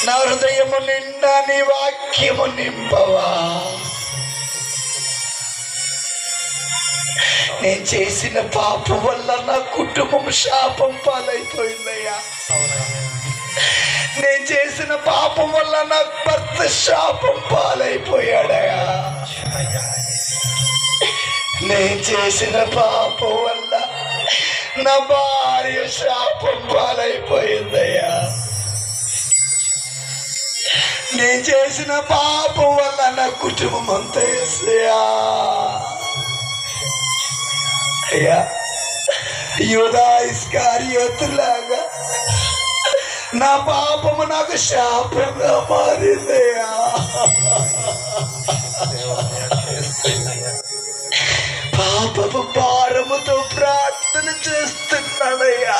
నా హృదయము నిండా నీ వాక్యము నింపవా. నేను చేసిన పాపం వల్ల నా కుటుంబం శాపం పాలైపోయిందయ్యా. నేను చేసిన పాపం వల్ల నా భర్త శాపం పాలైపోయాడయ్యా. నేను చేసిన పాపం వల్ల నా భార్య శాపం పాలైపోయిందయ్యా. నేను చేసిన పాపం వల్ల నా కుటుంబం అంతా యేసయ్యా. అయ్యా, యూదా ఇస్కరియోతులాగా నా పాపము నాకు శాపంగా మారిందయ్యా. పాపపు భారముతో ప్రార్థన చేస్తున్నానయ్యా.